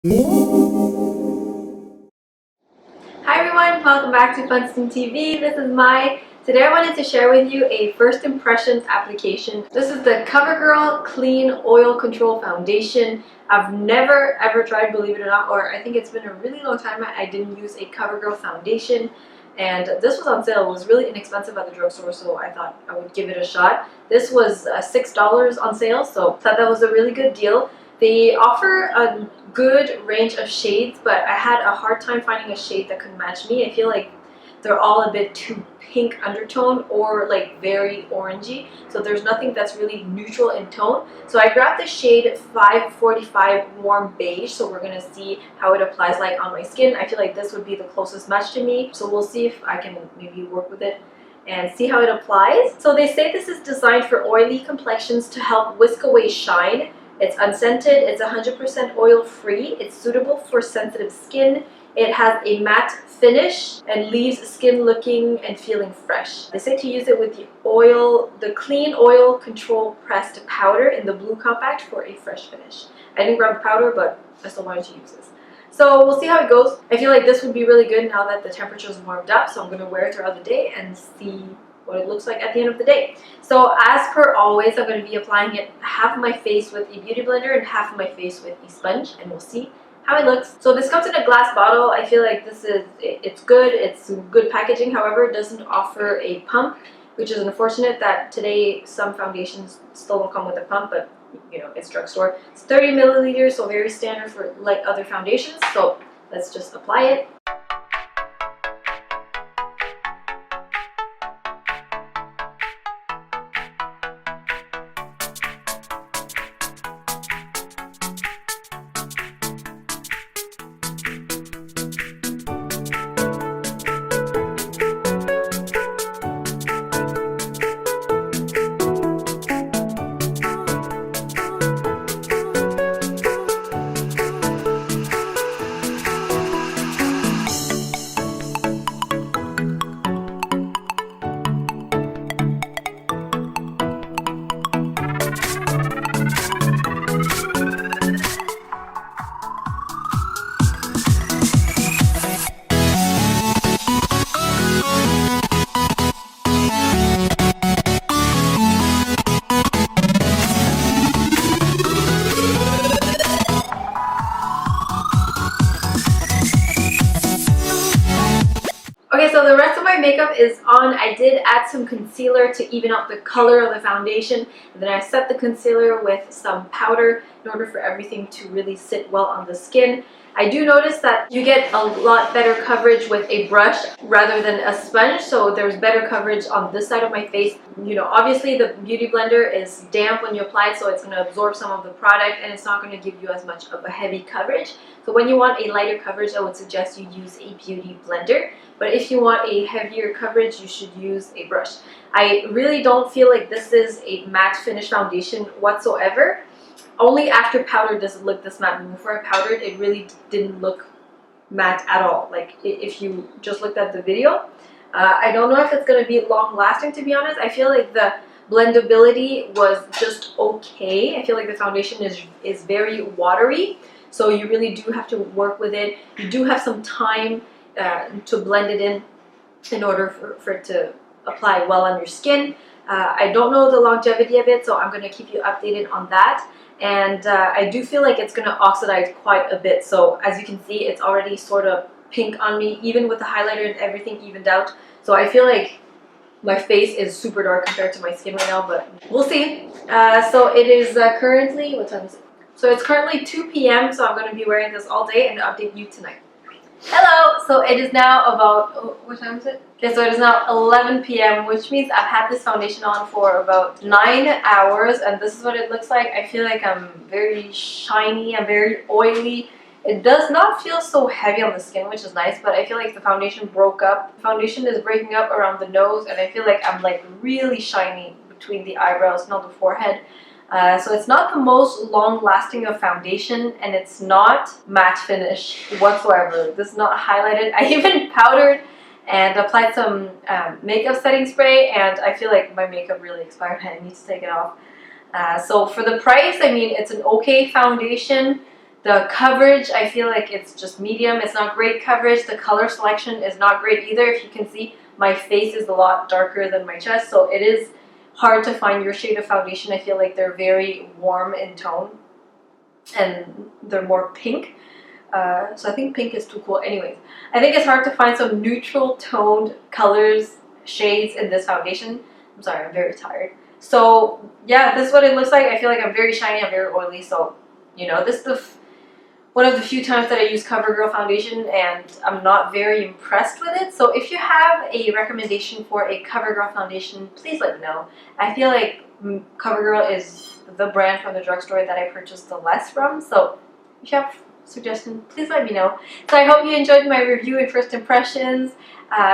Hi everyone, welcome back to FUNSTON TV. This is Mai. Today I wanted to share with you a first impressions application. This is the CoverGirl Clean Oil Control Foundation. I've never ever tried, believe it or not, or I think it's been a really long time I didn't use a CoverGirl foundation. And this was on sale. It was really inexpensive at the drugstore, so I thought I would give it a shot. This was $6 on sale, so I thought that was a really good deal. They offer a good range of shades, but I had a hard time finding a shade that could match me. I feel like they're all a bit too pink undertone or like very orangey, so there's nothing that's really neutral in tone. So I grabbed the shade 545 Warm Beige, so we're gonna see how it applies like on my skin. I feel like this would be the closest match to me, so we'll see if I can maybe work with it and see how it applies. So they say this is designed for oily complexions to help whisk away shine. It's unscented, it's 100% oil free, it's suitable for sensitive skin, it has a matte finish and leaves skin looking and feeling fresh. They say to use it with the Clean Oil Control Pressed Powder in the blue compact for a fresh finish. I didn't grab powder, but I still wanted to use this. So we'll see how it goes. I feel like this would be really good now that the temperature's warmed up, so I'm going to wear it throughout the day and see what it looks like at the end of the day. So as per always, I'm going to be applying it half of my face with a beauty blender and half of my face with a sponge, and we'll see how it looks. So this comes in a glass bottle. I feel like it's good, it's good packaging. However, it doesn't offer a pump, which is unfortunate that today some foundations still don't come with a pump, but you know, it's drugstore. It's 30 milliliters, so very standard for like other foundations. So let's just apply it. Okay, so the rest of my makeup is on. I did add some concealer to even out the color of the foundation, and then I set the concealer with some powder in order for everything to really sit well on the skin. I do notice that you get a lot better coverage with a brush rather than a sponge, so there's better coverage on this side of my face. You know, obviously the beauty blender is damp when you apply it, so it's going to absorb some of the product and it's not going to give you as much of a heavy coverage. So when you want a lighter coverage, I would suggest you use a beauty blender. But if you want a heavier coverage, you should use a brush. I really don't feel like this is a matte finish foundation whatsoever. Only after powder does it look this matte. Before I powdered, it really didn't look matte at all. Like if you just looked at the video. I don't know if it's going to be long lasting, to be honest. I feel like the blendability was just okay. I feel like the foundation is very watery. So you really do have to work with it. You do have some time to blend it in order for it to apply well on your skin. I don't know the longevity of it, so I'm going to keep you updated on that. And I do feel like it's going to oxidize quite a bit. So as you can see, it's already sort of pink on me, even with the highlighter and everything evened out. So I feel like my face is super dark compared to my skin right now, but we'll see. So it is currently, what time is it? So it's currently 2 p.m. So I'm going to be wearing this all day and update you tonight. Hello! So it is now about, what time is it? Okay, so it is now 11 p.m. which means I've had this foundation on for about 9 hours, and this is what it looks like. I feel like I'm very shiny, I'm very oily. It does not feel so heavy on the skin, which is nice, but I feel like the foundation broke up. The foundation is breaking up around the nose, and I feel like I'm like really shiny between the eyebrows, not the forehead. So it's not the most long-lasting of foundation, and it's not matte finish whatsoever. This is not highlighted. I even powdered and applied some makeup setting spray, and I feel like my makeup really expired and I need to take it off. So for the price, I mean, it's an okay foundation. The coverage, I feel like it's just medium. It's not great coverage. The color selection is not great either. If you can see, my face is a lot darker than my chest, so it is hard to find your shade of foundation. I feel like they're very warm in tone and they're more pink. So I think pink is too cool. Anyways, I think it's hard to find some neutral toned colors, shades in this foundation. I'm sorry, I'm very tired. So yeah, this is what it looks like. I feel like I'm very shiny, I'm very oily, so you know, this is the one of the few times that I use CoverGirl foundation and I'm not very impressed with it. So if you have a recommendation for a CoverGirl foundation, please let me know. I feel like CoverGirl is the brand from the drugstore that I purchased the less from. So if you have suggestions, please let me know. So I hope you enjoyed my review and first impressions.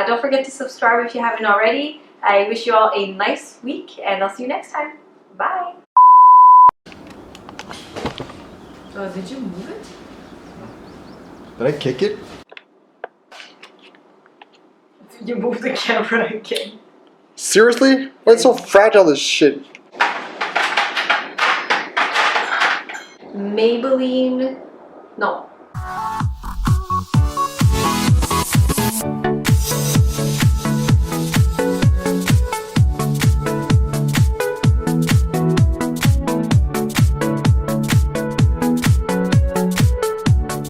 Don't forget to subscribe if you haven't already. I wish you all a nice week and I'll see you next time. Bye! Did you move it? Did I kick it? You moved the camera again. Seriously? Why is it so fragile, this shit? Maybelline... No.